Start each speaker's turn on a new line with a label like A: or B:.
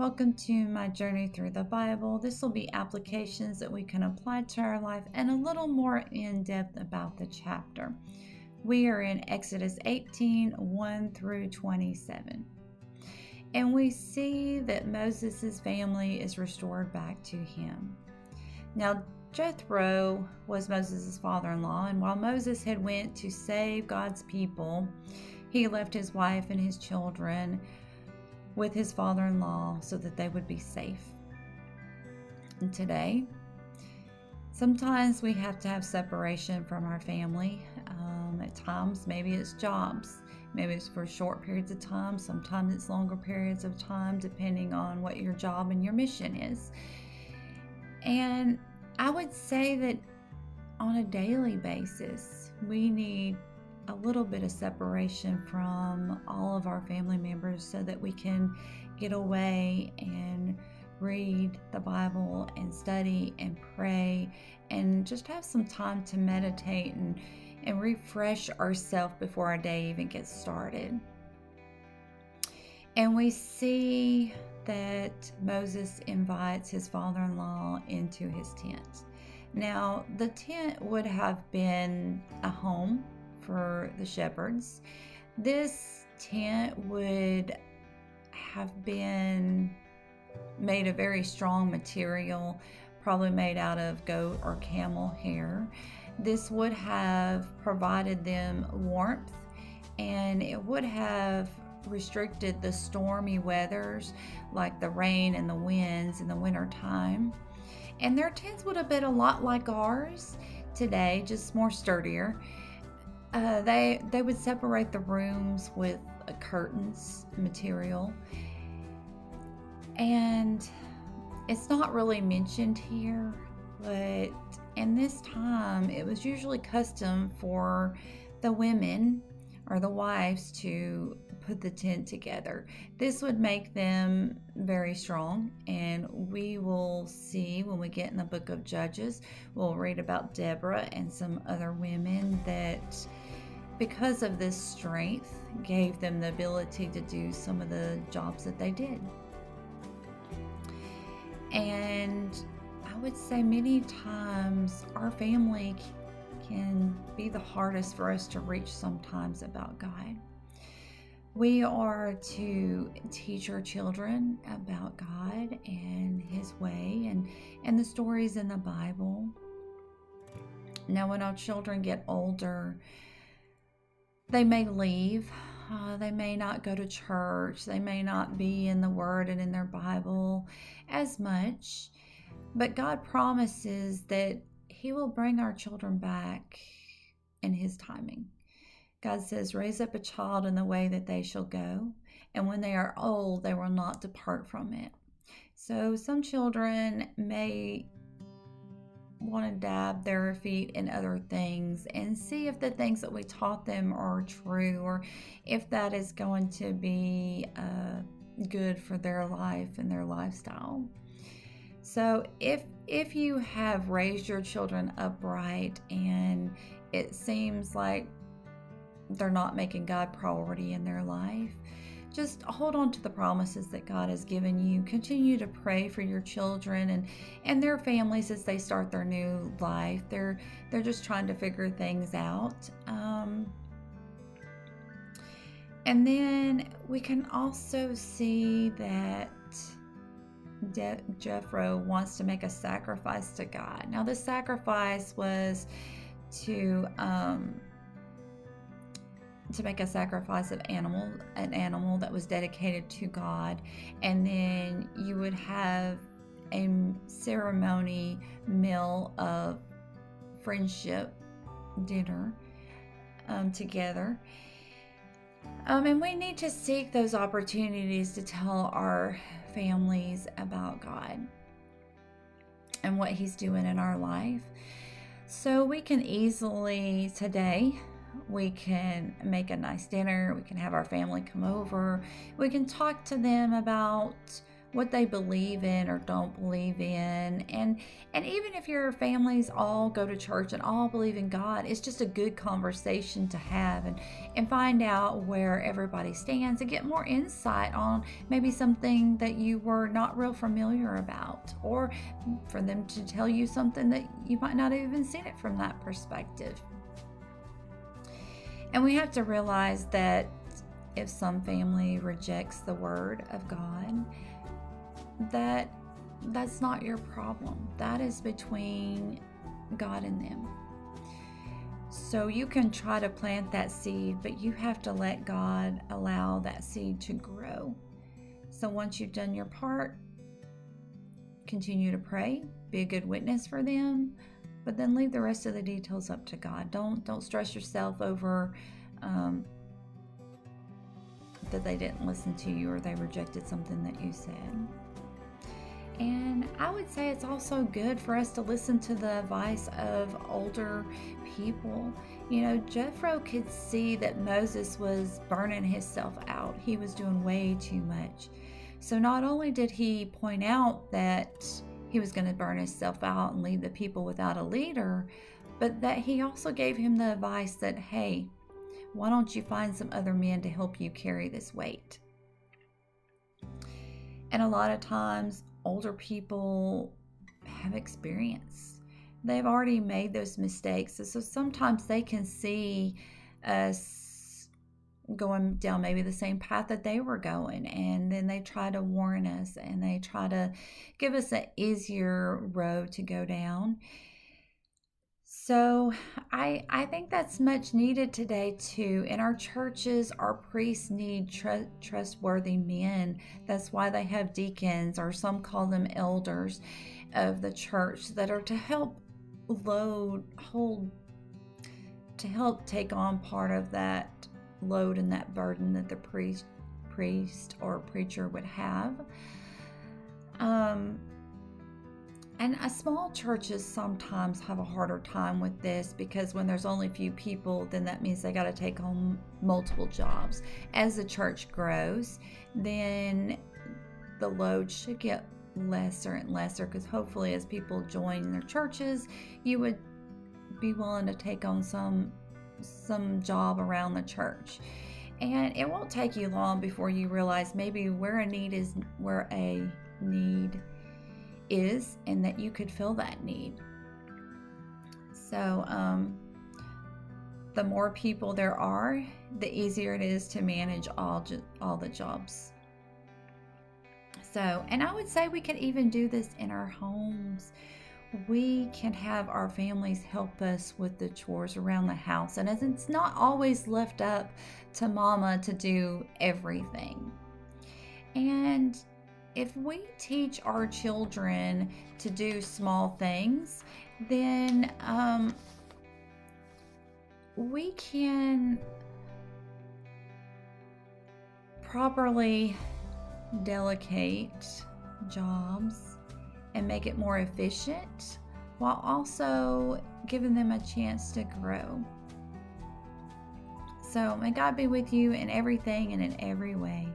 A: Welcome to my journey through the Bible. This will be applications that we can apply to our life and a little more in depth about the chapter. We are in Exodus 18 1 through 27. And we see that Moses' family is restored back to him. Now, Jethro was Moses' father-in-law, and while Moses had went to save God's people, he left his wife and his children with his father-in-law so that they would be safe. And today, sometimes we have to have separation from our family. At times, maybe it's jobs. Maybe it's for short periods of time. Sometimes it's longer periods of time, depending on what your job and your mission is. And I would say that on a daily basis, we need a little bit of separation from all of our family members so that we can get away and read the Bible and study and pray and just have some time to meditate and refresh ourselves before our day even gets started. And we see that Moses invites his father-in-law into his tent. Now, the tent would have been a home for the shepherds. This tent would have been made of very strong material, probably made out of goat or camel hair. This would have provided them warmth, and it would have restricted the stormy weathers like the rain and the winds in the winter time. And their tents would have been a lot like ours today, just more sturdier. They would separate the rooms with curtains material, and it's not really mentioned here, but in this time it was usually custom for the women or the wives to put the tent together. This would make them very strong, and we will see when we get in the book of Judges, we'll read about Deborah and some other women that, because of this strength, gave them the ability to do some of the jobs that they did. And I would say many times our family can be the hardest for us to reach sometimes about God. We are to teach our children about God and His way and the stories in the Bible. Now, when our children get older, they may leave. They may not go to church. They may not be in the Word and in their Bible as much. But God promises that He will bring our children back in His timing. God says, raise up a child in the way that they shall go, and when they are old, they will not depart from it. So some children may want to dab their feet in other things and see if the things that we taught them are true, or if that is going to be good for their life and their lifestyle. So if you have raised your children upright and it seems like they're not making God priority in their life, just hold on to the promises that God has given you. Continue to pray for your children and their families as they start their new life. They're just trying to figure things out. And then we can also see that Jethro wants to make a sacrifice to God. Now, the sacrifice was to make a sacrifice of an animal that was dedicated to God, and then you would have a ceremony meal of friendship dinner together. And we need to seek those opportunities to tell our families about God and what He's doing in our life. So we can easily today, we can make a nice dinner. We can have our family come over. We can talk to them about what they believe in or don't believe in. And even if your families all go to church and all believe in God, it's just a good conversation to have, and find out where everybody stands and get more insight on maybe something that you were not real familiar about, or for them to tell you something that you might not have even seen it from that perspective. And we have to realize that if some family rejects the word of God, that's not your problem. That is between God and them. So you can try to plant that seed, but you have to let God allow that seed to grow. So once you've done your part, continue to pray, be a good witness for them, but then leave the rest of the details up to God. Don't stress yourself over that they didn't listen to you or they rejected something that you said. And I would say it's also good for us to listen to the advice of older people. You know, Jethro could see that Moses was burning himself out. He was doing way too much. So not only did he point out that he was going to burn himself out and leave the people without a leader, but that he also gave him the advice that, hey, why don't you find some other men to help you carry this weight? And a lot of times, older people have experience. They've already made those mistakes. So sometimes they can see us going down maybe the same path that they were going. And then they try to warn us and they try to give us an easier road to go down. So I think that's much needed today too. In our churches, our priests need trustworthy men. That's why they have deacons, or some call them elders of the church, that are to help take on part of that load and that burden that the priest or preacher would have. And small churches sometimes have a harder time with this, because when there's only a few people, then that means they got to take on multiple jobs. As the church grows, then the load should get lesser and lesser, because hopefully as people join their churches, you would be willing to take on some job around the church. And it won't take you long before you realize maybe where a need is, and that you could fill that need. So the more people there are, the easier it is to manage all the jobs. So, and I would say we can even do this in our homes. We can have our families help us with the chores around the house, and as it's not always left up to mama to do everything. And if we teach our children to do small things, then we can properly delegate jobs and make it more efficient, while also giving them a chance to grow. So may God be with you in everything and in every way.